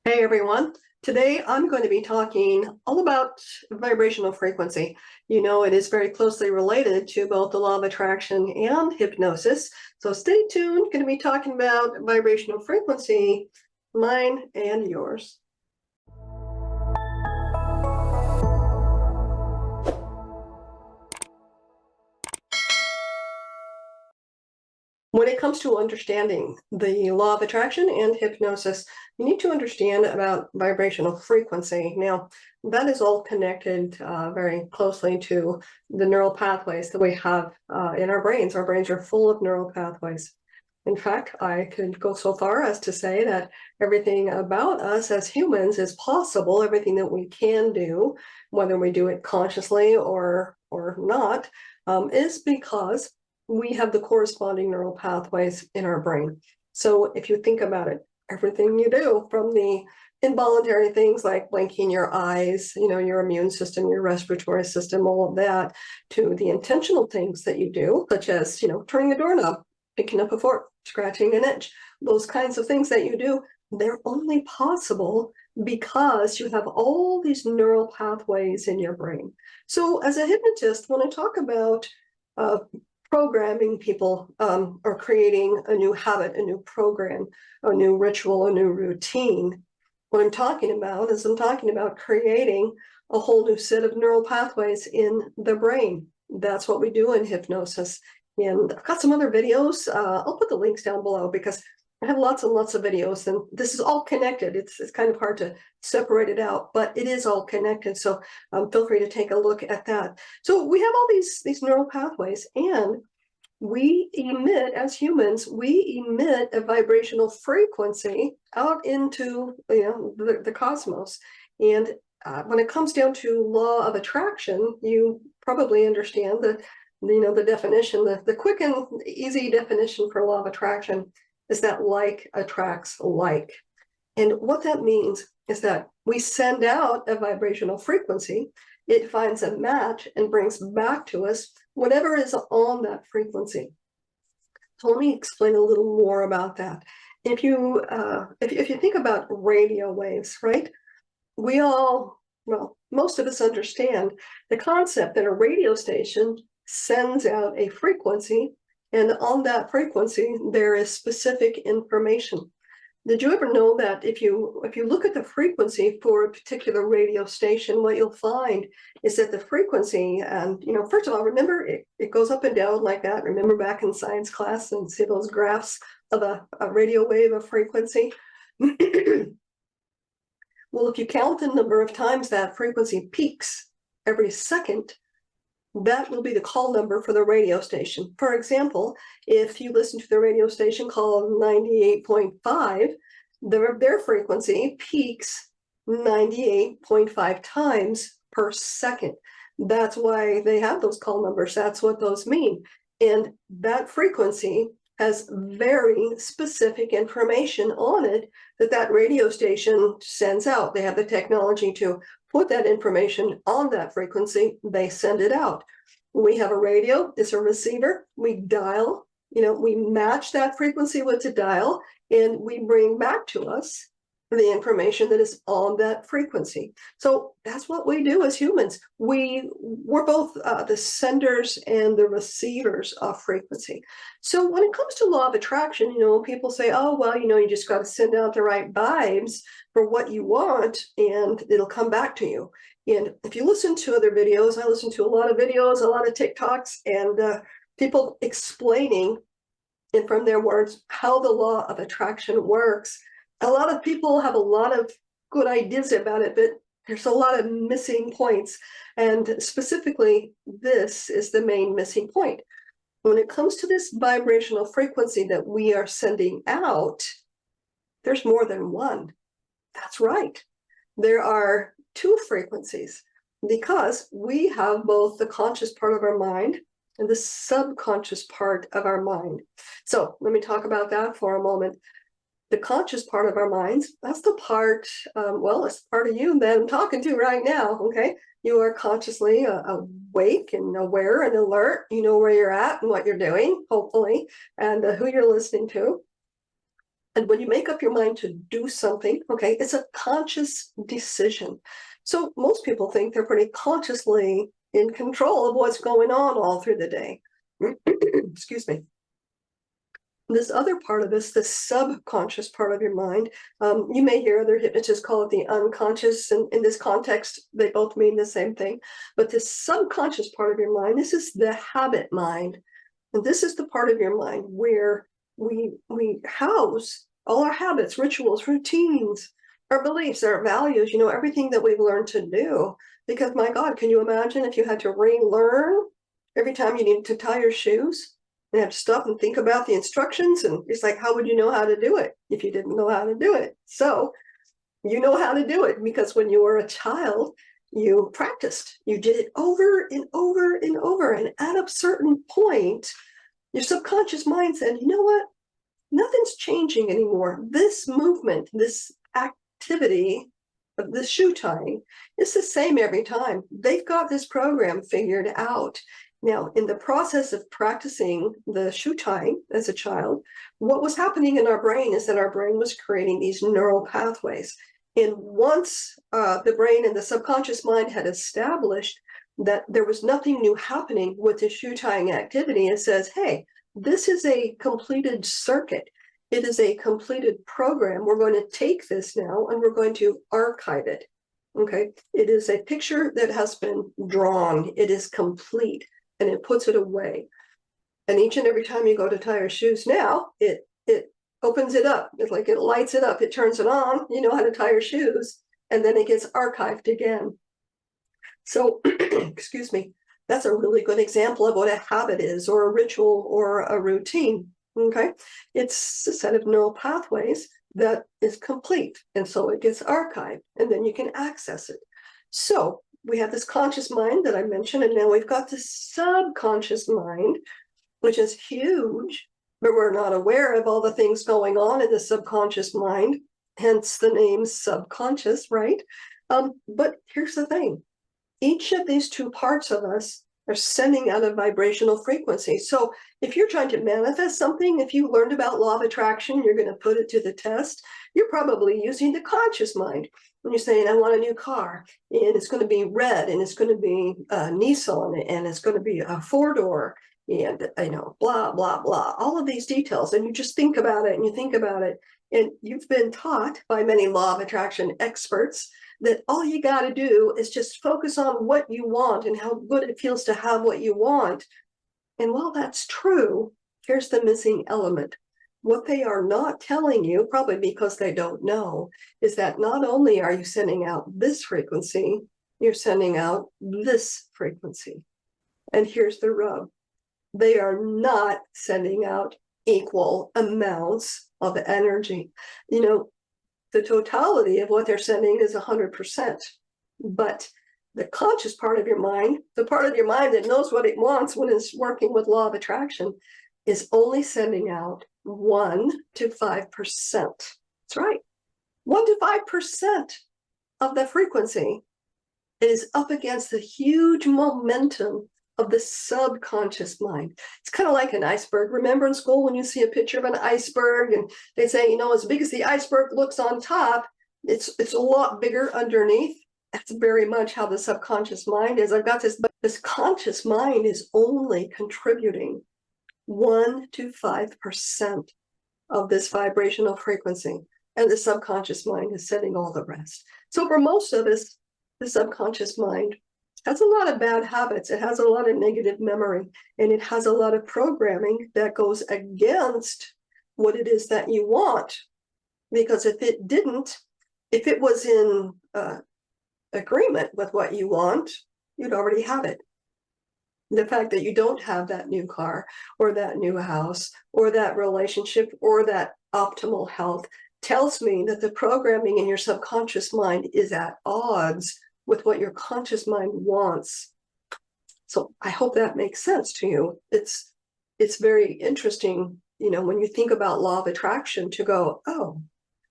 Hey everyone. Today I'm going to be talking all about vibrational frequency. You know, it is very closely related to both the law of attraction and hypnosis. So stay tuned. Going to be talking about vibrational frequency, mine and yours. When it comes to understanding the law of attraction and hypnosis, you need to understand about vibrational frequency. Now, that is all connected very closely to the neural pathways that we have in our brains. Our brains are full of neural pathways. In fact, I could go so far as to say that everything about us as humans is possible. Everything that we can do, whether we do it consciously or not, is because we have the corresponding neural pathways in our brain. So if you think about it, everything you do, from the involuntary things like blinking your eyes, your immune system, your respiratory system, all of that, to the intentional things that you do, such as, turning the doorknob, picking up a fork, scratching an itch, those kinds of things that you do, they're only possible because you have all these neural pathways in your brain. So as a hypnotist, when I talk about programming people or creating a new habit, a new program, a new ritual, a new routine, what I'm talking about is I'm talking about creating a whole new set of neural pathways in the brain. That's what we do in hypnosis. And I've got some other videos. I'll put the links down below because I have lots and lots of videos, and this is all connected. It's kind of hard to separate it out, but it is all connected. So feel free to take a look at that. So we have all these neural pathways, and we emit, as humans, we emit a vibrational frequency out into the cosmos. And when it comes down to law of attraction, you probably understand the definition, the quick and easy definition for law of attraction is that like attracts like. And what that means is that we send out a vibrational frequency, it finds a match and brings back to us whatever is on that frequency. So let me explain a little more about that. If you think about radio waves, right? Most of us understand the concept that a radio station sends out a frequency, and on that frequency there is specific information. Did you ever know that if you look at the frequency for a particular radio station, what you'll find is that the frequency, and first of all, remember it goes up and down like that. Remember back in science class and see those graphs of a radio wave of frequency? Well, if you count the number of times that frequency peaks every second, that will be the call number for the radio station. For example, if you listen to the radio station called 98.5, their frequency peaks 98.5 times per second. That's why they have those call numbers. That's what those mean. And that frequency has very specific information on it that radio station sends out. They have the technology to put that information on that frequency, they send it out. We have a radio, it's a receiver, we dial, we match that frequency with the dial, and we bring back to us the information that is on that frequency. So that's what we do as humans. We're both the senders and the receivers of frequency. So when it comes to law of attraction, people say, oh, well, you just got to send out the right vibes for what you want and it'll come back to you. And if you listen to other videos, I listen to a lot of videos, a lot of TikToks, and people explaining, and from their words, how the law of attraction works. A lot of people have a lot of good ideas about it, but there's a lot of missing points. And specifically, this is the main missing point. When it comes to this vibrational frequency that we are sending out, there's more than one. That's right. There are two frequencies because we have both the conscious part of our mind and the subconscious part of our mind. So let me talk about that for a moment. The conscious part of our minds, that's the part, it's the part of you that I'm talking to right now, okay? You are consciously awake and aware and alert. You know where you're at and what you're doing, hopefully, and who you're listening to. And when you make up your mind to do something, okay, it's a conscious decision. So most people think they're pretty consciously in control of what's going on all through the day. Excuse me. This other part of this, the subconscious part of your mind, you may hear other hypnotists call it the unconscious, and in this context, they both mean the same thing. But this subconscious part of your mind, this is the habit mind. And this is the part of your mind where we house all our habits, rituals, routines, our beliefs, our values, everything that we've learned to do. Because my God, can you imagine if you had to relearn every time you need to tie your shoes? And have to stop and think about the instructions, and it's like, how would you know how to do it if you didn't know how to do it? So you know how to do it because when you were a child, you practiced, you did it over and over and over, and at a certain point, your subconscious mind said, you know what, nothing's changing anymore. This movement, this activity of the shoe tying is the same every time. They've got this program figured out. Now, in the process of practicing the shoe tying as a child, what was happening in our brain is that our brain was creating these neural pathways. And once the brain and the subconscious mind had established that there was nothing new happening with the shoe tying activity, it says, hey, this is a completed circuit. It is a completed program. We're going to take this now and we're going to archive it. Okay, it is a picture that has been drawn. It is complete. And it puts it away. And each and every time you go to tie your shoes now, it opens it up. It's like it lights it up. It turns it on. You know how to tie your shoes. And then it gets archived again. So, excuse me, that's a really good example of what a habit is, or a ritual, or a routine. Okay, it's a set of neural pathways that is complete. And so it gets archived, and then you can access it. So we have this conscious mind that I mentioned, and now we've got this subconscious mind, which is huge, but we're not aware of all the things going on in the subconscious mind, hence the name subconscious, right? But here's the thing. Each of these two parts of us are sending out a vibrational frequency. So if you're trying to manifest something, if you learned about law of attraction, you're going to put it to the test, you're probably using the conscious mind. When you're saying, I want a new car, and it's going to be red, and it's going to be Nissan, and it's going to be a four-door, and, blah, blah, blah, all of these details. And you just think about it, and you think about it. And you've been taught by many law of attraction experts that all you got to do is just focus on what you want and how good it feels to have what you want. And while that's true, here's the missing element. What they are not telling you, probably because they don't know, is that not only are you sending out this frequency, you're sending out this frequency. And here's the rub. They are not sending out equal amounts of energy. The totality of what they're sending is 100%. But the conscious part of your mind, the part of your mind that knows what it wants when it's working with law of attraction, is only sending out 1 to 5%. That's right. 1 to 5% of the frequency is up against the huge momentum of the subconscious mind. It's kind of like an iceberg. Remember in school when you see a picture of an iceberg and they say, as big as the iceberg looks on top, it's a lot bigger underneath. That's very much how the subconscious mind is. I've got this, but this conscious mind is only contributing 1 to 5% of this vibrational frequency. And the subconscious mind is setting all the rest. So for most of us, the subconscious mind has a lot of bad habits. It has a lot of negative memory, and it has a lot of programming that goes against what it is that you want. Because if it was in agreement with what you want, you'd already have it. The fact that you don't have that new car or that new house or that relationship or that optimal health tells me that the programming in your subconscious mind is at odds with what your conscious mind wants. So I hope that makes sense to you. It's very interesting, when you think about law of attraction, to go, oh,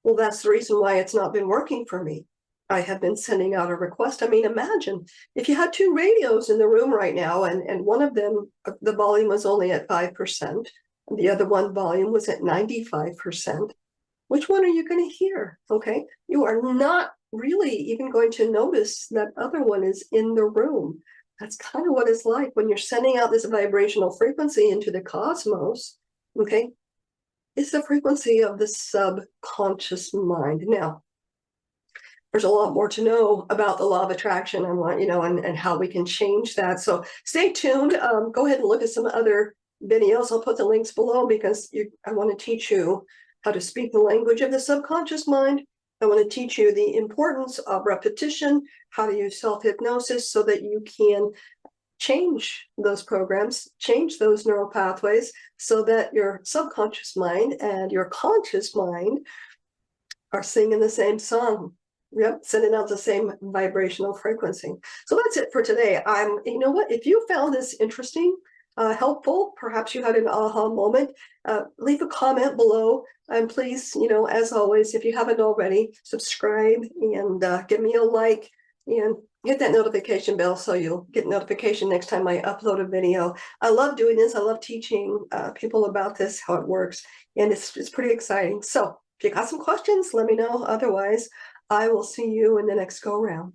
well, that's the reason why it's not been working for me. I have been sending out a request. I mean, imagine if you had 2 radios in the room right now, and one of them, the volume was only at 5%, and the other one volume was at 95%. Which one are you going to hear? Okay. You are not really even going to notice that other one is in the room. That's kind of what it's like when you're sending out this vibrational frequency into the cosmos. Okay. It's the frequency of the subconscious mind. Now, there's a lot more to know about the law of attraction and what, and how we can change that. So stay tuned. Go ahead and look at some other videos. I'll put the links below because I want to teach you how to speak the language of the subconscious mind. I want to teach you the importance of repetition, how to use self-hypnosis so that you can change those programs, change those neural pathways so that your subconscious mind and your conscious mind are singing the same song. Yep, sending out the same vibrational frequency. So that's it for today. You know what? If you found this interesting, helpful, perhaps you had an aha moment, leave a comment below. And please, as always, if you haven't already, subscribe and give me a like and hit that notification bell so you'll get notification next time I upload a video. I love doing this. I love teaching people about this, how it works, and it's pretty exciting. So if you got some questions, let me know. Otherwise, I will see you in the next go round.